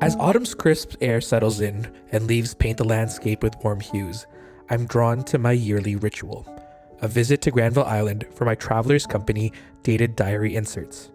As autumn's crisp air settles in and leaves paint the landscape with warm hues, I'm drawn to my yearly ritual, a visit to Granville Island for my Traveler's Company dated diary inserts.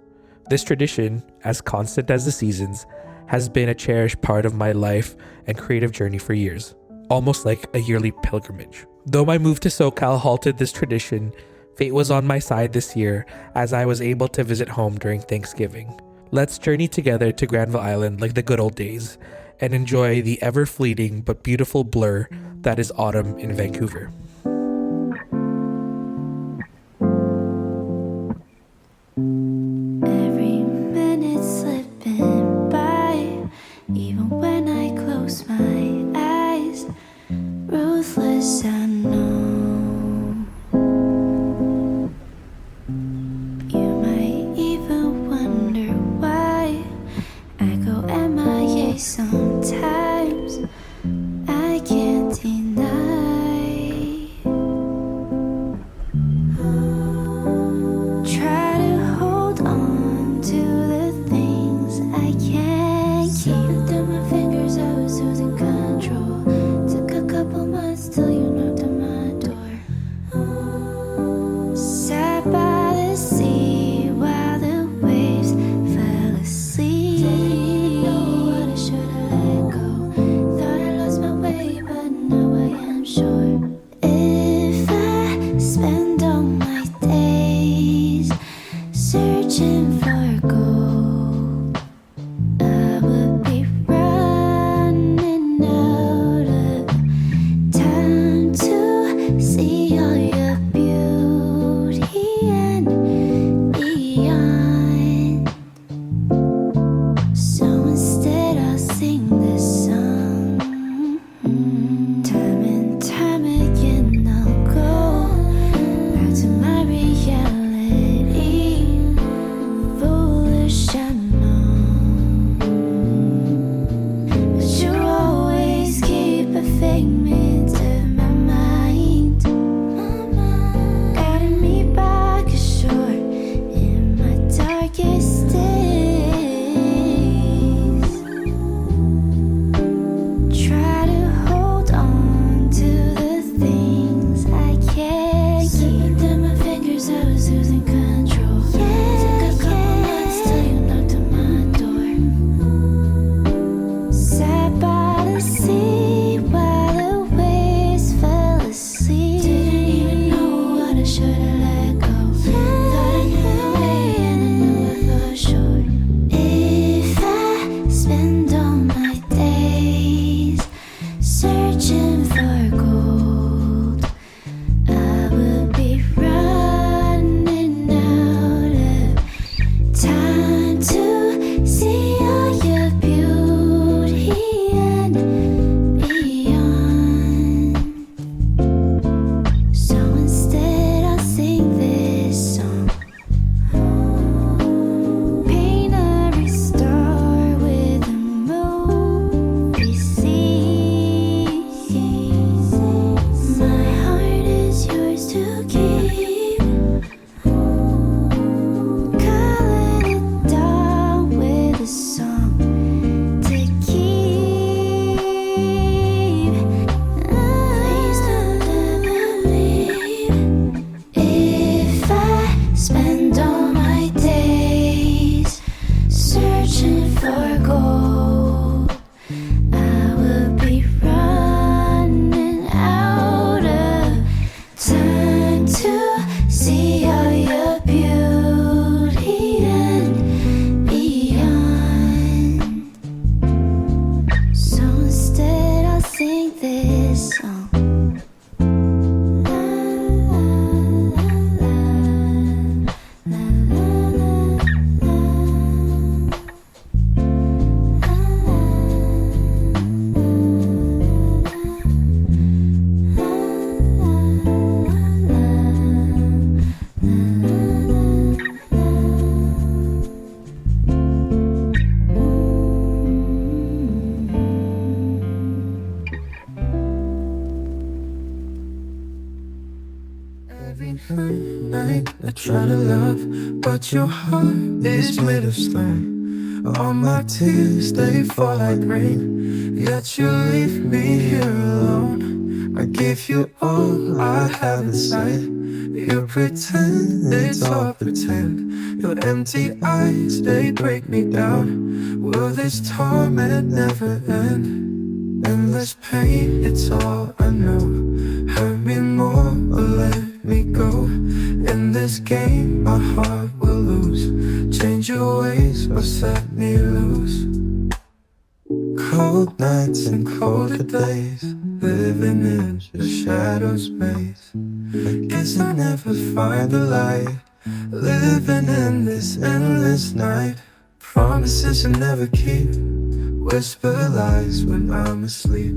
This tradition, as constant as the seasons, has been a cherished part of my life and creative journey for years, almost like a yearly pilgrimage. Though my move to SoCal halted this tradition, fate was on my side this year as I was able to visit home during Thanksgiving. Let's journey together to Granville Island like the good old days and enjoy the ever-fleeting but beautiful blur that is autumn in Vancouver. Every minute slipping by, even when I close my eyes, ruthless I know. You might even wonder why I go MIA sometimes. I can't deny. Try to hold on to the things I can't keep. Slipped through my fingers, I was losing control. Took a couple months till you knocked on my door. Sat by the sea while the waves fell asleep. Didn't know what I should've let go. Thought I lost my way, but now I am sure. If I spend all my days searching for gold, I would be running out of time to see all your beauty and beyond. So instead I'll sing this song. Time and time again I'll go back to my reality. Foolish I know, but you always keep a figment of my mind, guiding me back ashore in my darkest days. Try to hold on to the things I can't keep. Slipping through my fingers, I was losing control. Took a couple months till you knocked on my door. Sat by the sea while the waves fell asleep. Didn't even know what I should've let go. Thought I knew the way and I knew it for sure. If I spend all my days searching for gold, I would be running out of time to see all your beauty and beyond. So instead I'll sing this song. Paint every star with a movie scene. My heart is yours to keep. Calling it down with a song to keep. Please don't ever leave. If I spend all my days searching for gold, I will be running out of time to see all your beauty and beyond. So instead I'll sing this song. La, la, la, la, la, Every night I try to love, but your heart is made of stone. All my tears, they fall like rain, yet you leave me here alone. I give you all I have inside. You pretend it's all pretend. Your empty eyes, they break me down. Will this torment never end? Endless pain, it's all I know. Hurt me more or let me go. In this game, my heart will lose. Change your ways or set me loose. Cold nights and colder days, living in the shadows maze. I guess I'll never find the light, living in this endless night. Promises I never keep, whisper lies when I'm asleep.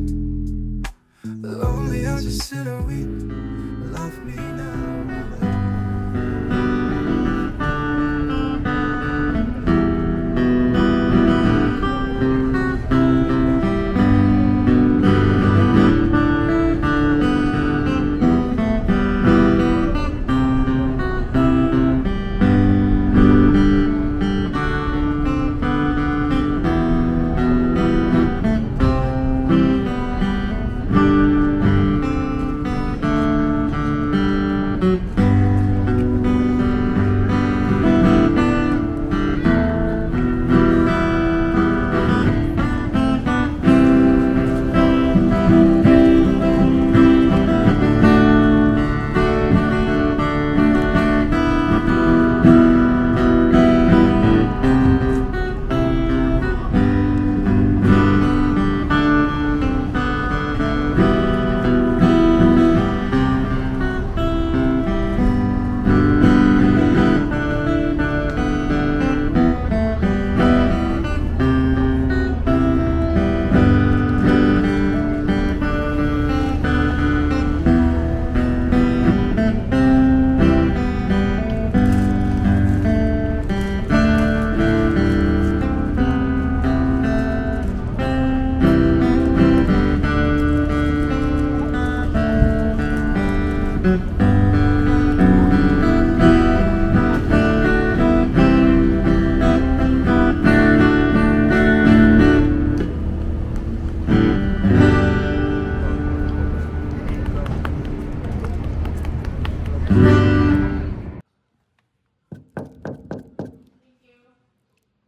Lonely, I'll just sit and weep. Love me now.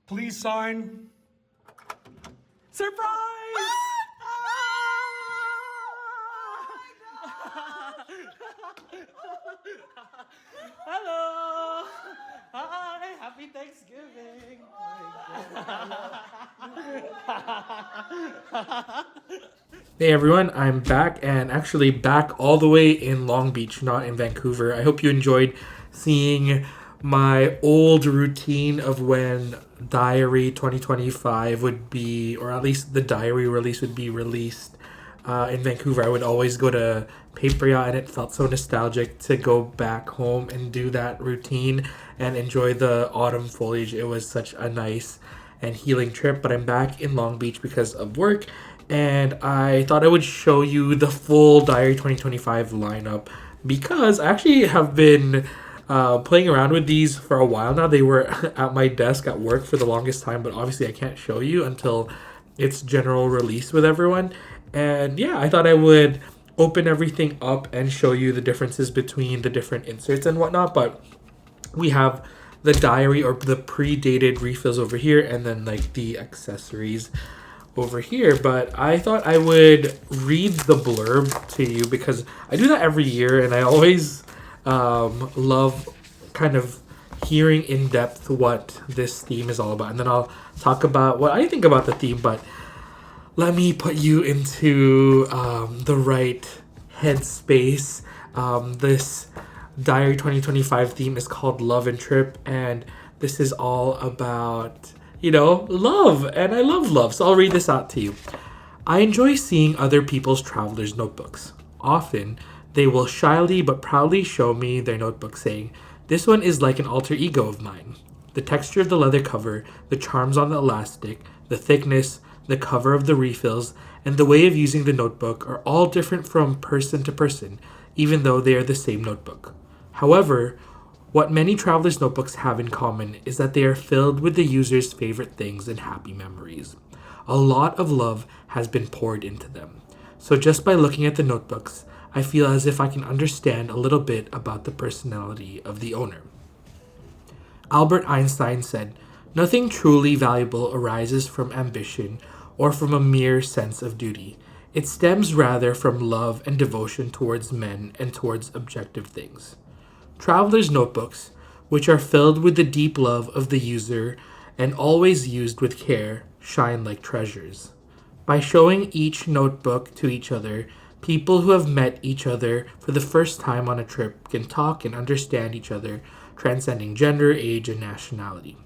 Please sign. Surprise! Hello! Hi! Happy Thanksgiving! Hey everyone, I'm back, and actually back all the way in Long Beach, not in Vancouver. I hope you enjoyed seeing my old routine of when Diary 2025 would be, or at least the diary release would be released in Vancouver. I would always go to Paper Yacht, and it felt so nostalgic to go back home and do that routine and enjoy the autumn foliage. It was such a nice and healing trip, but I'm back in Long Beach because of work, and I thought I would show you the full Diary 2025 lineup because I actually have been playing around with these for a while now. They were at my desk at work for the longest time, but obviously I can't show you until it's general release with everyone. And yeah, I thought I would open everything up and show you the differences between the different inserts and whatnot. But we have the diary or the pre-dated refills over here, and then like the accessories over here. But I thought I would read the blurb to you because I do that every year, and I always love kind of hearing in depth what this theme is all about, and then I'll talk about what I think about the theme. But let me put you into the right headspace. This Diary 2025 theme is called Love and Trip, and this is all about, love, and I love love. So I'll read this out to you. I enjoy seeing other people's traveler's notebooks. Often, they will shyly but proudly show me their notebook, saying, "This one is like an alter ego of mine." The texture of the leather cover, the charms on the elastic, the thickness, the cover of the refills, and the way of using the notebook are all different from person to person, even though they are the same notebook. However, What many travelers' notebooks have in common is that they are filled with the user's favorite things and happy memories. A lot of love has been poured into them. So just by looking at the notebooks, I feel as if I can understand a little bit about the personality of the owner. Albert Einstein said, "Nothing truly valuable arises from ambition or from a mere sense of duty. It stems rather from love and devotion towards men and towards objective things." Traveler's notebooks, which are filled with the deep love of the user and always used with care, shine like treasures. By showing each notebook to each other, people who have met each other for the first time on a trip can talk and understand each other, transcending gender, age, and nationality.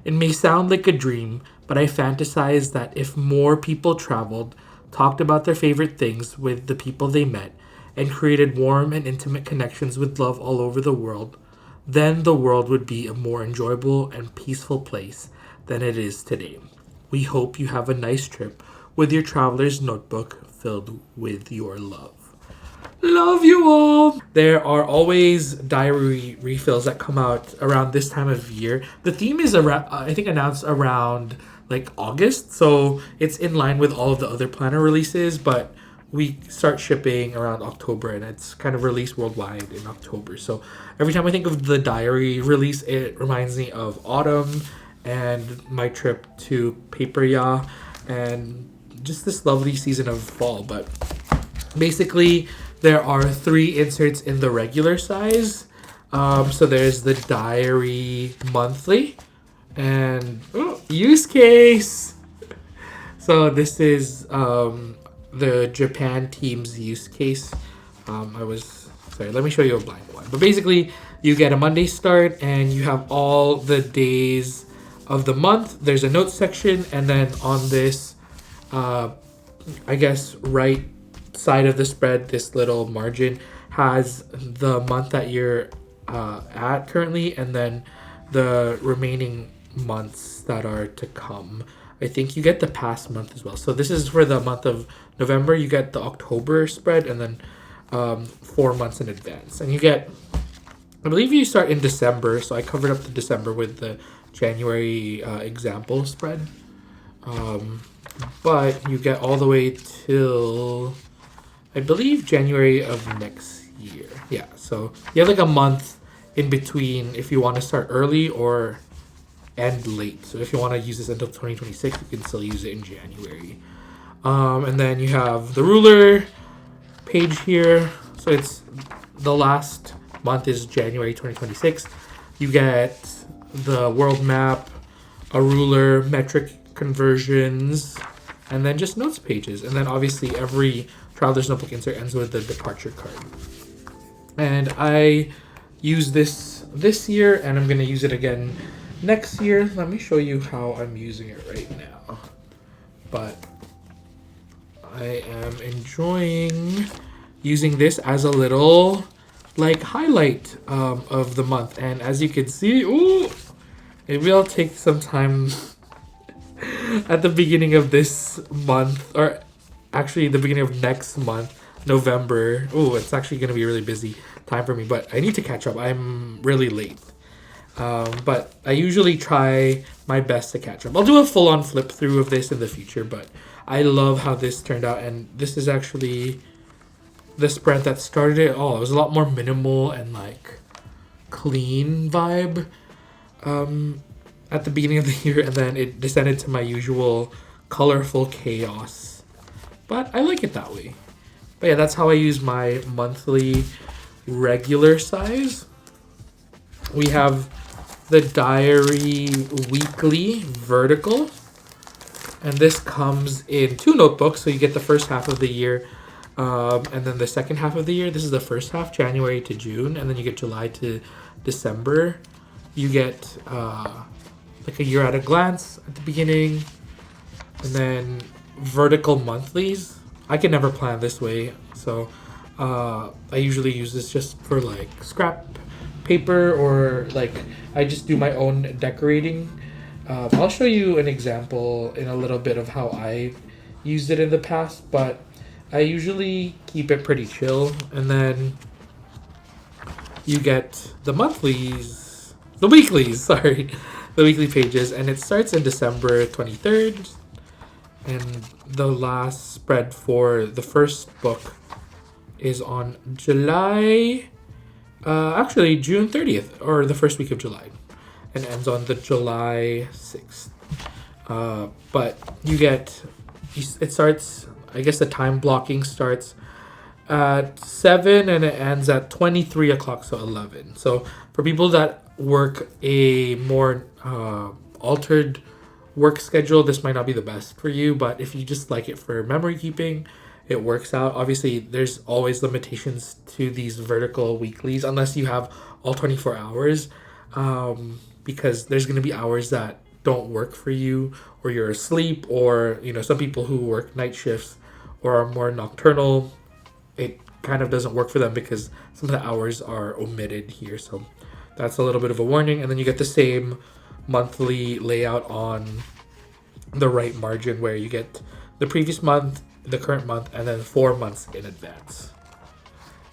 It may sound like a dream, but I fantasize that if more people traveled, talked about their favorite things with the people they met, and created warm and intimate connections with love all over the world, then the world would be a more enjoyable and peaceful place than it is today. We hope you have a nice trip with your traveler's notebook filled with your love. Love you all! There are always diary refills that come out around this time of year. The theme is around, I think, announced around like August, so it's in line with all of the other planner releases, but we start shipping around October, and it's kind of released worldwide in October. So every time I think of the diary release, it reminds me of autumn and my trip to Paperya and just this lovely season of fall. But basically, there are 3 inserts in the regular size. So there's the diary monthly and use case. So this is the Japan team's use case. Let me show you a blank one. But basically, you get a Monday start and you have all the days of the month. There's a notes section, and then on this, right side of the spread, this little margin has the month that you're at currently, and then the remaining months that are to come. I think you get the past month as well. So this is for the month of November. You get the October spread, and then 4 months in advance. And you get, I believe you start in December. So I covered up the December with the January example spread. But you get all the way till, I believe, January of next year. Yeah, so you have like a month in between if you want to start early or end late. So if you want to use this until 2026, you can still use it in January. And then you have the ruler page here. So it's the last month is January 2026. You get the world map, a ruler, metric conversions, and then just notes pages. And then obviously every traveler's notebook insert ends with the departure card. And I use this year, and I'm going to use it again next year. Let me show you how I'm using it right now. But I am enjoying using this as a little like highlight of the month. And as you can see, it will take some time at the beginning of this month, or actually the beginning of next month, November. It's actually going to be a really busy time for me, but I need to catch up. I'm really late. But I usually try my best to catch up. I'll do a full-on flip through of this in the future, but I love how this turned out. And this is actually the spread that started it all. It was a lot more minimal and like clean vibe at the beginning of the year, and then it descended to my usual colorful chaos. But I like it that way. But yeah, that's how I use my monthly regular size. We have the diary weekly vertical, and this comes in 2 notebooks. So you get the first half of the year, and then the second half of the year. This is the first half, January to June, and then you get July to December. You get like a year at a glance at the beginning, and then vertical monthlies. I can never plan this way, so I usually use this just for like scrap paper, or like I just do my own decorating. I'll show you an example in a little bit of how I used it in the past, but I usually keep it pretty chill. And then you get the weeklies, sorry, the weekly pages, and it starts in December 23rd, and the last spread for the first book is on June 30th, or the first week of July, and ends on the July 6th. But it starts, I guess the time blocking starts at 7 and it ends at 23 o'clock, so 11. So for people that work a more altered work schedule, this might not be the best for you, but if you just like it for memory keeping, it works out. Obviously, there's always limitations to these vertical weeklies unless you have all 24 hours, because there's going to be hours that don't work for you, or you're asleep, or some people who work night shifts or are more nocturnal, it kind of doesn't work for them because some of the hours are omitted here. So that's a little bit of a warning. And then you get the same monthly layout on the right margin where you get the previous month, the current month, and then 4 months in advance.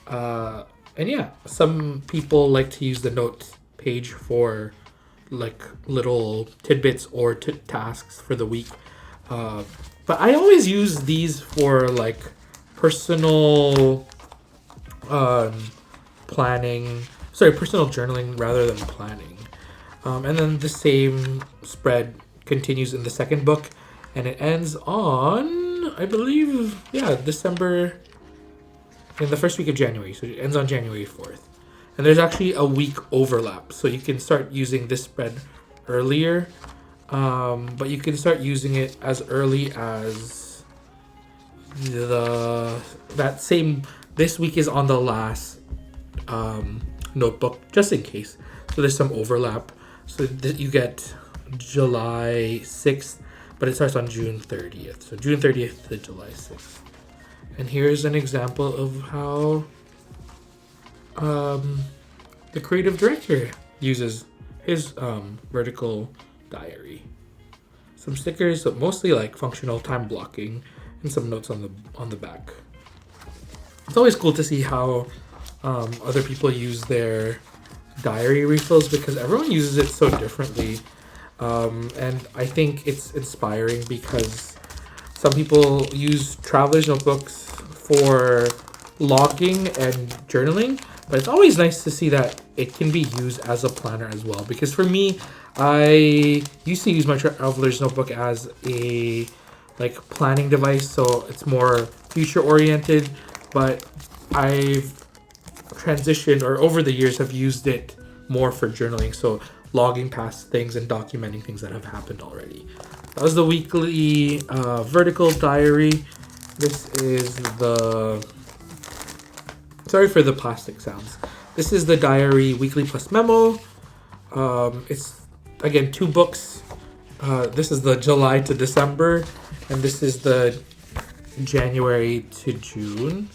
And yeah, some people like to use the note page for like little tidbits or tasks for the week. But I always use these for like personal personal journaling rather than planning. And then the same spread continues in the second book, and it ends on, I believe, December, in the first week of January. So it ends on January 4th. And there's actually a week overlap, so you can start using this spread earlier, but you can start using it as early as this week is on the last notebook, just in case. So there's some overlap. So you get July 6th, but it starts on June 30th. So June 30th to July 6th. And here's an example of how the creative director uses his vertical diary. Some stickers, but mostly like functional time blocking, and some notes on the back. It's always cool to see how other people use their diary refills, because everyone uses it so differently. And I think it's inspiring because some people use traveler's notebooks for logging and journaling, but it's always nice to see that it can be used as a planner as well. Because for me, I used to use my traveler's notebook as a like planning device, so it's more future oriented, but I've transitioned, or over the years have used it more for journaling, so logging past things and documenting things that have happened already. That was the weekly vertical diary. This is sorry for the plastic sounds. This is the diary weekly plus memo. It's again 2 books. This is the July to December, and this is the January to June.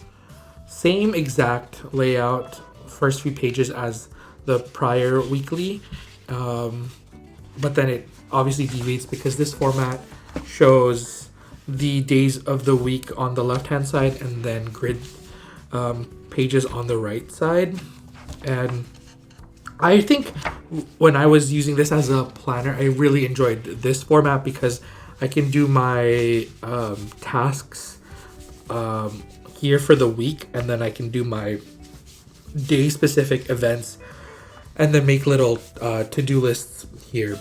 Same exact layout, first few pages as the prior weekly, but then it obviously deviates because this format shows the days of the week on the left hand side and then grid pages on the right side. And I think when I was using this as a planner, I really enjoyed this format because I can do my tasks here for the week, and then I can do my day specific events and then make little to-do lists here.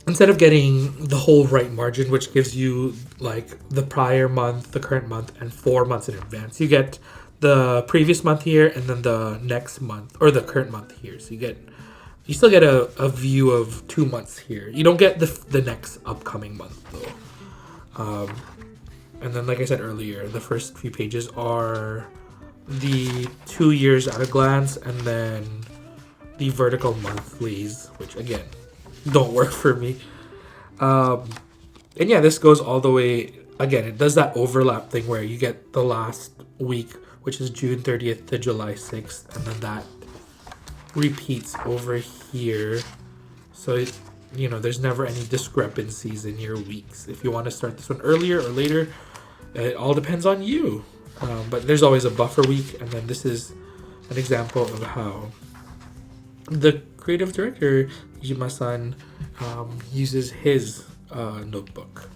Instead of getting the whole right margin, which gives you like the prior month, the current month, and 4 months in advance, you get the previous month here and then the next month, or the current month here. So you still get a view of 2 months here. You don't get the next upcoming month though. And then, like I said earlier, the first few pages are the 2 years at a glance, and then the vertical monthlies, which again don't work for me. And yeah, this goes all the way. Again, it does that overlap thing where you get the last week, which is June 30th to July 6th, and then that repeats over here. So there's never any discrepancies in your weeks. If you want to start this one earlier or later, it all depends on you. But there's always a buffer week, and then this is an example of how the creative director, Ijima-san, uses his notebook.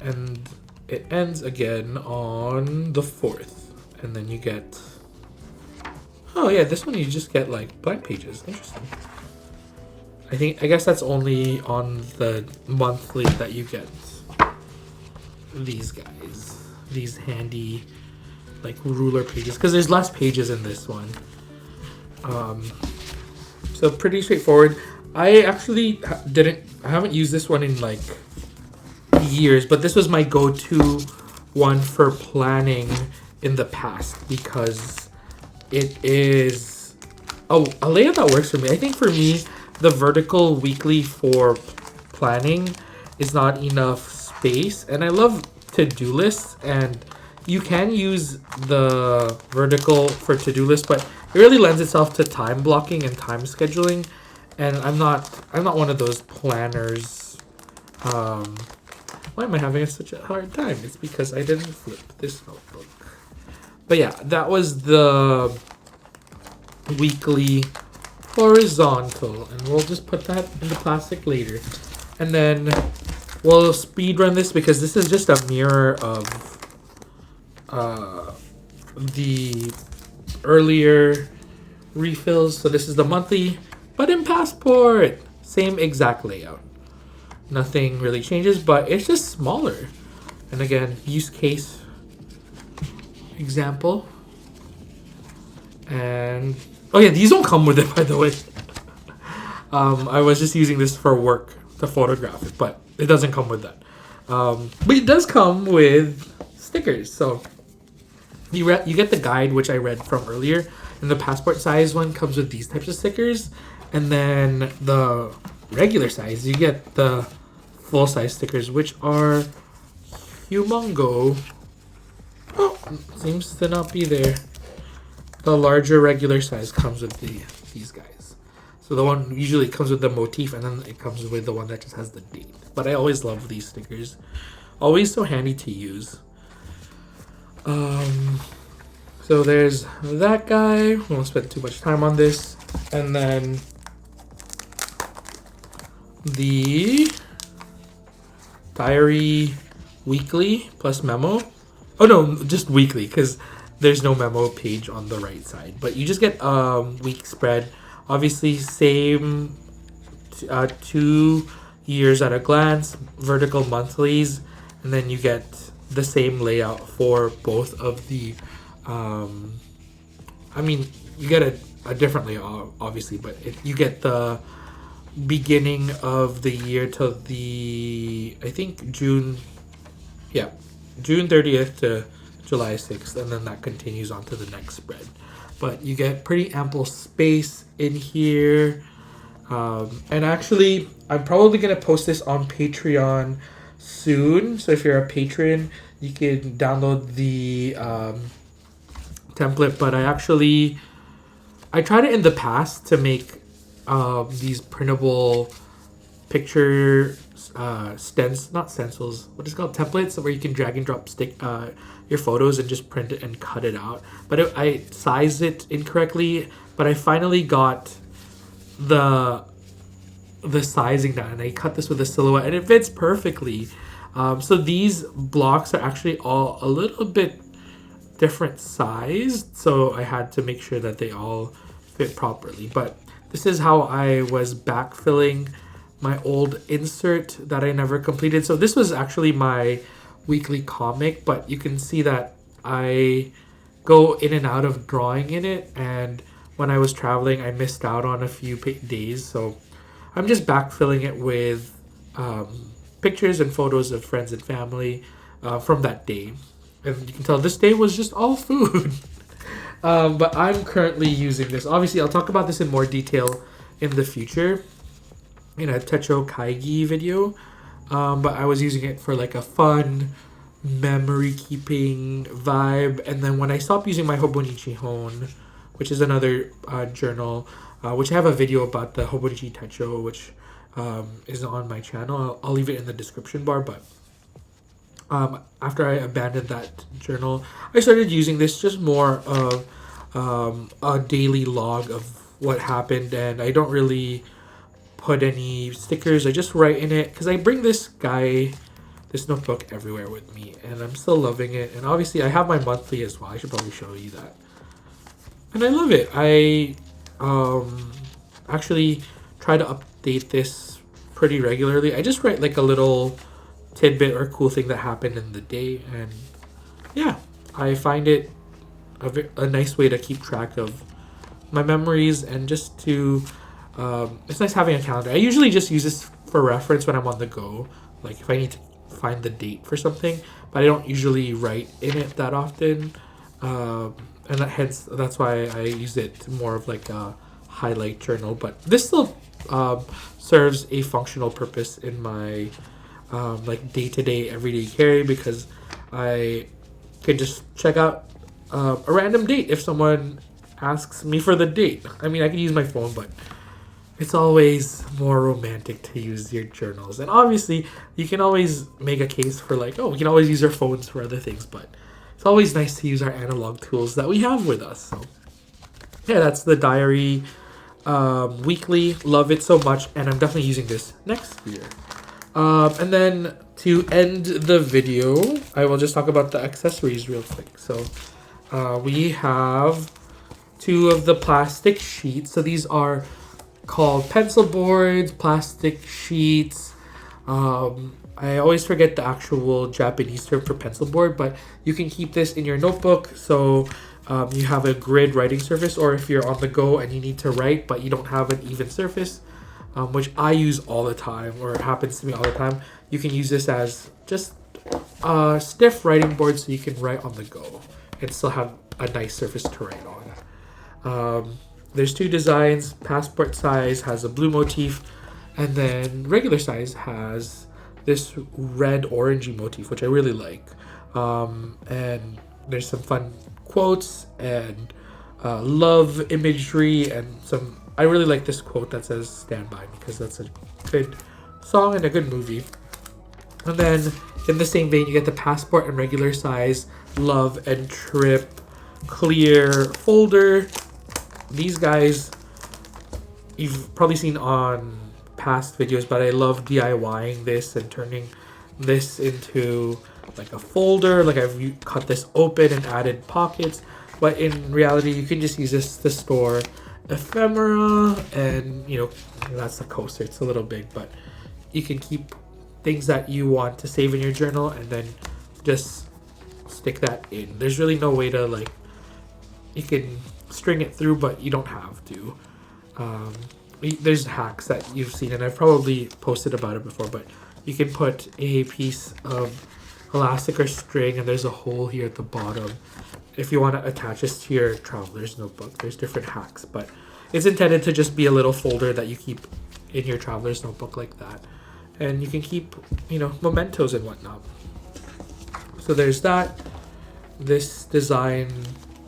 And it ends again on the 4th. And then you get... Oh yeah, this one you just get like blank pages. Interesting. I guess that's only on the monthly that you get these guys. These handy like ruler pages. Because there's less pages in this one. So pretty straightforward. I actually I haven't used this one in like years, but this was my go-to one for planning in the past because it is a layout that works for me. I think for me, the vertical weekly for planning is not enough space, and I love to-do lists, and you can use the vertical for to-do lists, but it really lends itself to time blocking and time scheduling, and I'm not one of those planners. Why am I having such a hard time? It's because I didn't flip this notebook. But yeah, that was the weekly horizontal, and we'll just put that in the plastic later. And then we'll speed run this because this is just a mirror of the earlier refills. So this is the monthly, but in Passport, same exact layout. Nothing really changes, but it's just smaller. And again, use case example. And oh yeah, these don't come with it, by the way. I was just using this for work to photograph it, but it doesn't come with that. But it does come with stickers. So you get the guide, which I read from earlier, and the Passport size one comes with these types of stickers, and then the regular size, you get the full size stickers, which are humongo. Oh, seems to not be there. The larger regular size comes with these guys. So the one usually comes with the motif, and then it comes with the one that just has the date. But I always love these stickers. Always so handy to use. So there's that guy. We won't spend too much time on this. And then the diary weekly plus memo. Oh no, just weekly, because there's no memo page on the right side. But you just get week spread. Obviously, same 2 years at a glance, vertical monthlies, and then you get the same layout for both of the. I mean, you get a different layout, obviously, but you get the beginning of the year till the, I think, June 30th to July 6th, and then that continues on to the next spread. But you get pretty ample space in here. And actually, I'm probably going to post this on Patreon soon. So if you're a patron, you can download the template. But I tried it in the past to make these printable picture not stencils, what is it called, templates, where you can drag and drop your photos and just print it and cut it out. But I sized it incorrectly, but I finally got the sizing down, and I cut this with a silhouette, and it fits perfectly. So these blocks are actually all a little bit different sized, so I had to make sure that they all fit properly. But this is how I was backfilling my old insert that I never completed. So this was actually my weekly comic, but you can see that I go in and out of drawing in it, and when I was traveling, I missed out on a few days. So I'm just backfilling it with pictures and photos of friends and family from that day. And you can tell this day was just all food. But I'm currently using this. Obviously, I'll talk about this in more detail in the future in a Techo Kaigi video. But I was using it for like a fun memory keeping vibe. And then when I stopped using my Hobonichi Hon, which is another journal, which I have a video about the Hobonichi Techo, which is on my channel. I'll leave it in the description bar. But after I abandoned that journal, I started using this just more of a daily log of what happened, and I don't really put any stickers. I just write in it because I bring this notebook everywhere with me, and I'm still loving it. And obviously, I have my monthly as well. I should probably show you that, and I love it. I actually try to update this pretty regularly. I just write like a little tidbit or cool thing that happened in the day, and yeah, I find it a nice way to keep track of my memories and just to it's nice having a calendar. I usually just use this for reference when I'm on the go, like if I need to find the date for something, but I don't usually write in it that often, and that's why I use it more of like a highlight journal. But this still serves a functional purpose in my like day-to-day everyday carry, because I can just check out a random date if someone asks me for the date. I mean, I can use my phone, but it's always more romantic to use your journals. And obviously, you can always make a case for like, oh, we can always use our phones for other things, but it's always nice to use our analog tools that we have with us. So yeah, that's the diary weekly. Love it so much, and I'm definitely using this next year. And then to end the video, I will just talk about the accessories real quick. So we have 2 of the plastic sheets. So these are called pencil boards, plastic sheets. I always forget the actual Japanese term for pencil board, but you can keep this in your notebook. So you have a grid writing surface, or if you're on the go and you need to write but you don't have an even surface, which I use all the time, or it happens to me all the time, you can use this as just a stiff writing board so you can write on the go and still have a nice surface to write on. There's 2 designs. Passport size has a blue motif, and then regular size has this red orangey motif, which I really like. And there's some fun quotes and love imagery, and I really like this quote that says "Stand by," because that's a good song and a good movie. And then in the same vein, you get the passport and regular size love and trip clear folder. These guys you've probably seen on past videos, but I love DIYing this and turning this into like a folder. Like I've cut this open and added pockets, but in reality you can just use this to store ephemera, and that's the coaster. It's a little big, but you can keep things that you want to save in your journal and then just stick that in. There's really no way to like, you can string it through, but you don't have to. There's hacks that you've seen, and I've probably posted about it before, but you can put a piece of elastic or string, and there's a hole here at the bottom if you want to attach this to your traveler's notebook. There's different hacks, but it's intended to just be a little folder that you keep in your traveler's notebook like that, and you can keep mementos and whatnot. So there's that. This design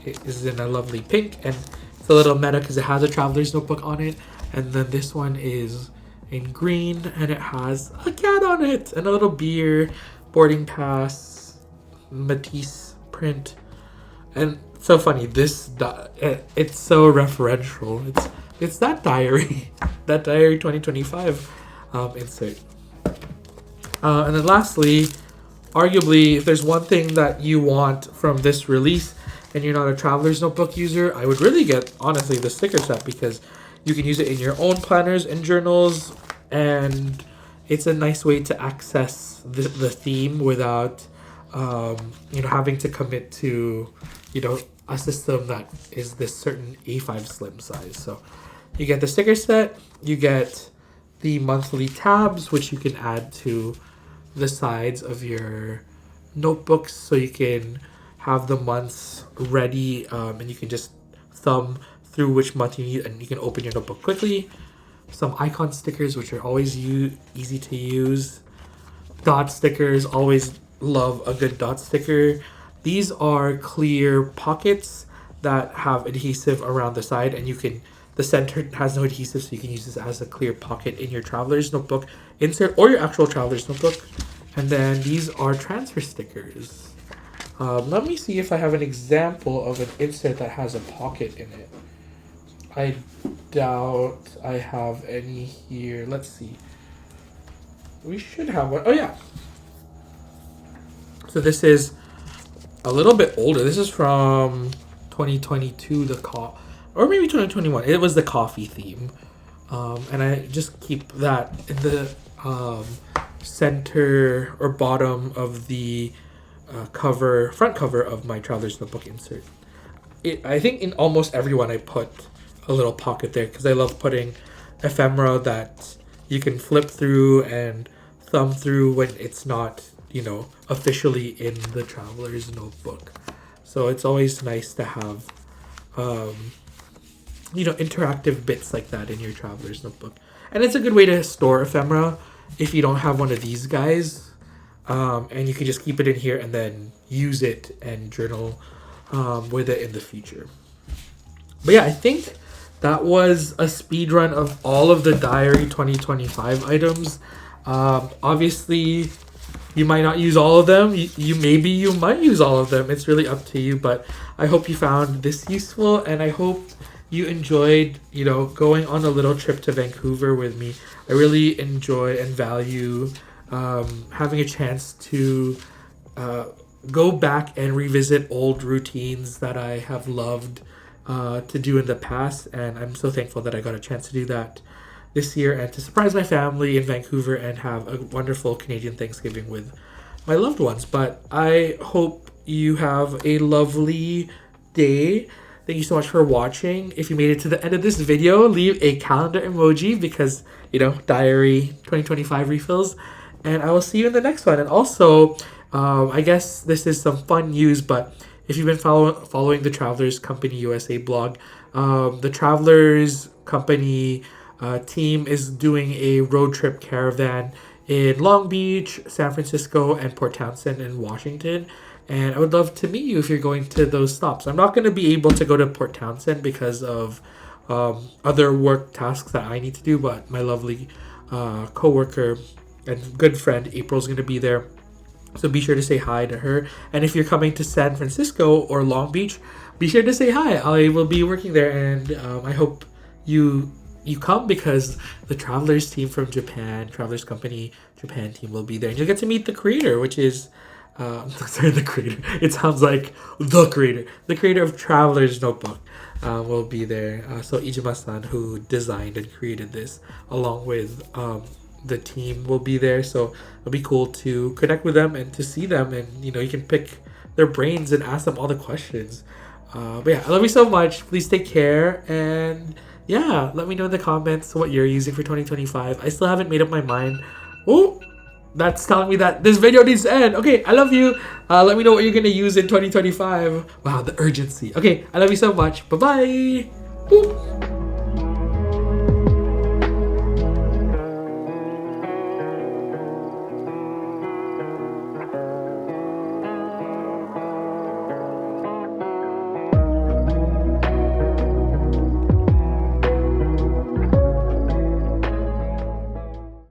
is in a lovely pink, and it's a little meta because it has a traveler's notebook on it. And then this one is in green, and it has a cat on it and a little beer, boarding pass, Matisse print. And so funny, it's so referential. It's that diary, that diary 2025 insert. And then lastly, arguably, if there's one thing that you want from this release and you're not a traveler's notebook user, I would really get, honestly, the sticker set, because you can use it in your own planners and journals, and it's a nice way to access the theme without having to commit to a system that is this certain A5 slim size. So you get the sticker set, you get the monthly tabs, which you can add to the sides of your notebooks, so you can have the months ready, and you can just thumb through which month you need, and you can open your notebook quickly. Some icon stickers, which are always easy to use. Dot stickers, always love a good dot sticker. These are clear pockets that have adhesive around the side, and the center has no adhesive, so you can use this as a clear pocket in your traveler's notebook insert or your actual traveler's notebook. And then these are transfer stickers. Let me see if I have an example of an insert that has a pocket in it. I doubt I have any here. Let's see. We should have one. Oh yeah. So this is a little bit older. This is from 2022, or maybe 2021. It was the coffee theme. And I just keep that in the center or bottom of the front cover of my Traveler's Notebook insert. I think in almost every one I put a little pocket there because I love putting ephemera that you can flip through and thumb through when it's not, officially in the Traveler's Notebook. So it's always nice to have, interactive bits like that in your Traveler's Notebook. And it's a good way to store ephemera if you don't have one of these guys. And you can just keep it in here and then use it and journal with it in the future. But yeah, I think that was a speed run of all of the Diary 2025 items. Obviously, you might not use all of them. You might use all of them. It's really up to you. But I hope you found this useful, and I hope you enjoyed, going on a little trip to Vancouver with me. I really enjoy and value having a chance to go back and revisit old routines that I have loved to do in the past, and I'm so thankful that I got a chance to do that this year and to surprise my family in Vancouver and have a wonderful Canadian Thanksgiving with my loved ones. But I hope you have a lovely day. Thank you so much for watching. If you made it to the end of this video, leave a calendar emoji because, Diary 2025 refills. And I will see you in the next one. And also, I guess this is some fun news, but if you've been following the Travelers Company USA blog, the Travelers Company team is doing a road trip caravan in Long Beach, San Francisco, and Port Townsend in Washington. And I would love to meet you if you're going to those stops. I'm not going to be able to go to Port Townsend because of other work tasks that I need to do, but my lovely coworker and good friend April's going to be there. So be sure to say hi to her. And if you're coming to San Francisco or Long Beach, be sure to say hi. I will be working there, and I hope you come because the Travelers team from Japan, Travelers Company Japan team will be there. And you'll get to meet the creator, which is the creator. It sounds like the creator of Traveler's Notebook will be there. So Ijima-san, who designed and created this, along with the team, will be there. So it'll be cool to connect with them and to see them, and you can pick their brains and ask them all the questions. But yeah, I love you so much. Please take care, and yeah, let me know in the comments what you're using for 2025. I still haven't made up my mind. Oh, that's telling me that this video needs to end. Okay, I love you. Let me know what you're gonna use in 2025. Wow, the urgency. Okay, I love you so much. Bye-bye.